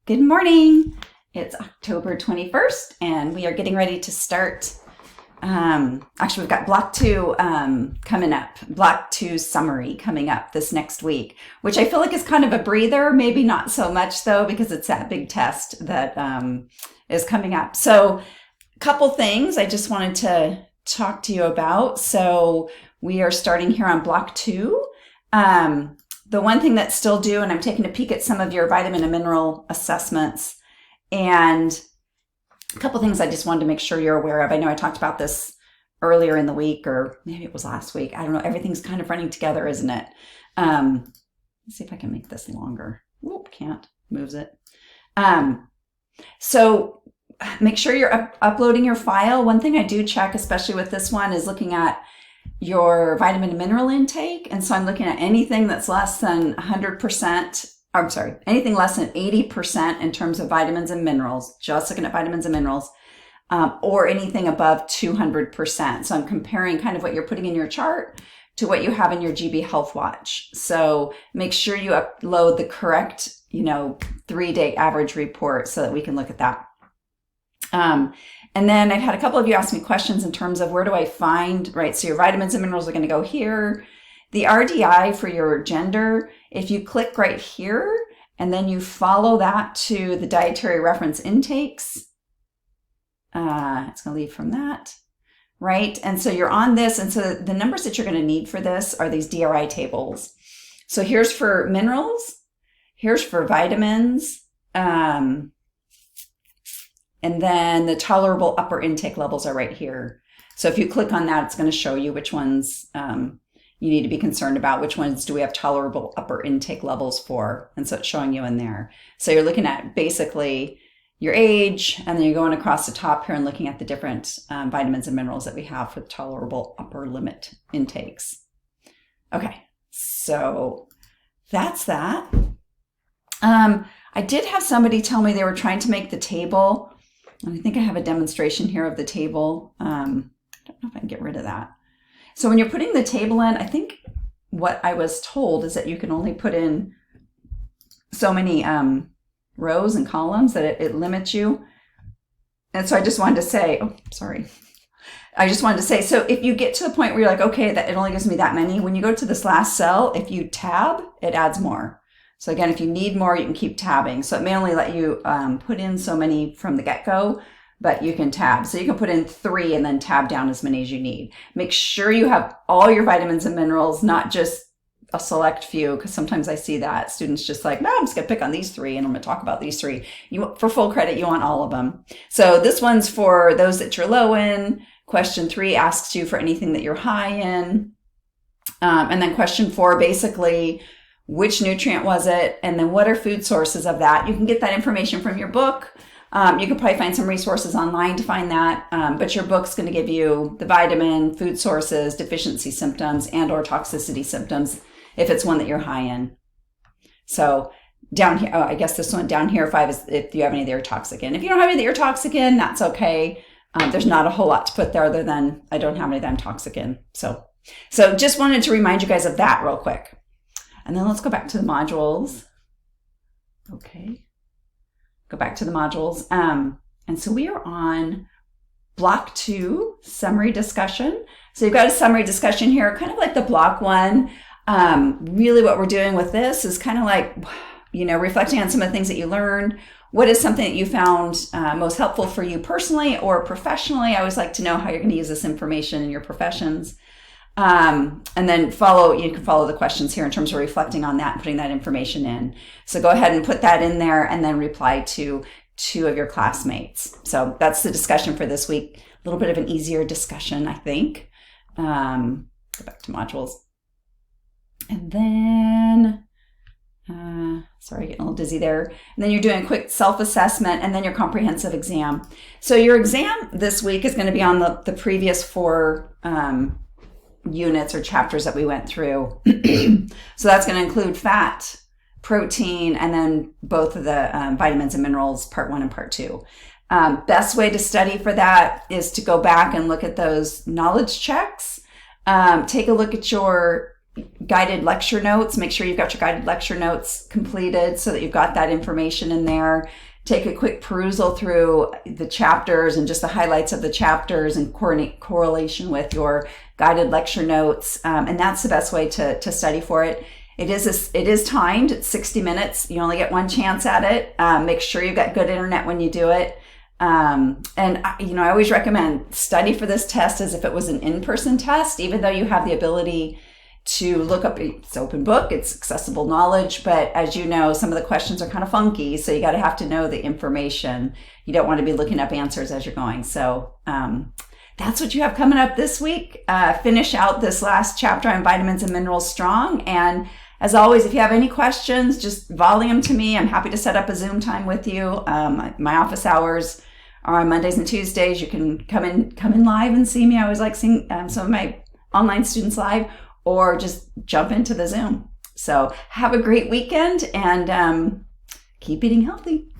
Good morning. It's October 21st, and we are getting ready to start. Actually, we've got Block 2 coming up, Block 2 summary coming up this next week, which I feel like is kind of a breather, maybe not so much though, because it's that big test that is coming up. So a couple things I just wanted to talk to you about. So we are starting here on Block 2. The one thing that's still due, and I'm taking a peek at some of your vitamin and mineral assessments, and a couple things I just wanted to make sure you're aware of. I know I talked about this earlier in the week, or maybe it was last week. I don't know. Everything's kind of running together, isn't it? Let's see if I can make this longer. Whoop, can't. Moves it. So make sure you're uploading your file. One thing I do check, especially with this one, is looking at your vitamin and mineral intake. And so I'm looking at anything that's less than 100%, I'm sorry, anything less than 80% in terms of vitamins and minerals, just looking at vitamins and minerals, or anything above 200%. So I'm comparing kind of what you're putting in your chart to what you have in your GB Health Watch. So make sure you upload the correct, 3-day average report so that we can look at that. And then I've had a couple of you ask me questions in terms of where do I find, right? So your vitamins and minerals are going to go here. The RDI for your gender, if you click right here and then you follow that to the dietary reference intakes, it's going to lead from that, right? And so you're on this. And so the numbers that you're going to need for this are these DRI tables. So here's for minerals, here's for vitamins, and then the tolerable upper intake levels are right here. So if you click on that, it's going to show you which ones you need to be concerned about. Which ones do we have tolerable upper intake levels for? And so it's showing you in there. So you're looking at basically your age, and then you're going across the top here and looking at the different vitamins and minerals that we have for the tolerable upper limit intakes. Okay, so that's that. I did have somebody tell me they were trying to make the table. And I think I have a demonstration here of the table. I don't know if I can get rid of that. So when you're putting the table in, I think what I was told is that you can only put in so many rows and columns that it limits you. And so I just wanted to say, so if you get to the point where you're like, okay, that it only gives me that many, when you go to this last cell, if you tab, it adds more. So again, if you need more, you can keep tabbing. So it may only let you put in so many from the get-go, but you can tab. So you can put in 3 and then tab down as many as you need. Make sure you have all your vitamins and minerals, not just a select few, because sometimes I see that students just like, no, I'm just gonna pick on these 3 and I'm gonna talk about these 3. For full credit, you want all of them. So this one's for those that you're low in. Question 3 asks you for anything that you're high in. And then question 4, basically, which nutrient was it? And then what are food sources of that? You can get that information from your book. You can probably find some resources online to find that. But your book's going to give you the vitamin, food sources, deficiency symptoms, and or toxicity symptoms if it's one that you're high in. So down here, I guess this one down here, 5 is if you have any that you're toxic in. If you don't have any that you're toxic in, that's okay. There's not a whole lot to put there other than I don't have any that I'm toxic in. So just wanted to remind you guys of that real quick. And then let's go back to the modules. Okay. Go back to the modules. And so we are on Block 2, summary discussion. So you've got a summary discussion here, kind of like the Block 1. Really what we're doing with this is kind of like, reflecting on some of the things that you learned. What is something that you found most helpful for you personally or professionally? I always like to know how you're going to use this information in your professions. And then you can follow the questions here in terms of reflecting on that and putting that information in. So go ahead and put that in there and then reply to 2 of your classmates. So that's the discussion for this week. A little bit of an easier discussion, I think. Go back to modules. And then, getting a little dizzy there. And then you're doing a quick self-assessment and then your comprehensive exam. So your exam this week is going to be on the previous 4 units or chapters that we went through. So that's going to include fat, protein, and then both of the vitamins and minerals, part 1 and part 2. Best way to study for that is to go back and look at those knowledge checks. Take a look at your guided lecture notes. Make sure you've got your guided lecture notes completed so that you've got that information in there. Take a quick perusal through the chapters and just the highlights of the chapters in correlation with your guided lecture notes. And that's the best way to study for it. It is timed. It's 60 minutes. You only get one chance at it. Make sure you've got good internet when you do it. And I always recommend study for this test as if it was an in-person test, even though you have the ability to look up. It's open book, it's accessible knowledge, but as you know, some of the questions are kind of funky, so you got to have to know the information. You don't want to be looking up answers as you're going. So that's what you have coming up this week. Finish out this last chapter on vitamins and minerals strong. And as always, if you have any questions, just volley them to me. I'm happy to set up a Zoom time with you. My office hours are on Mondays and Tuesdays. You can come in live and see me. I always like seeing some of my online students live, or just jump into the Zoom. So have a great weekend and keep eating healthy.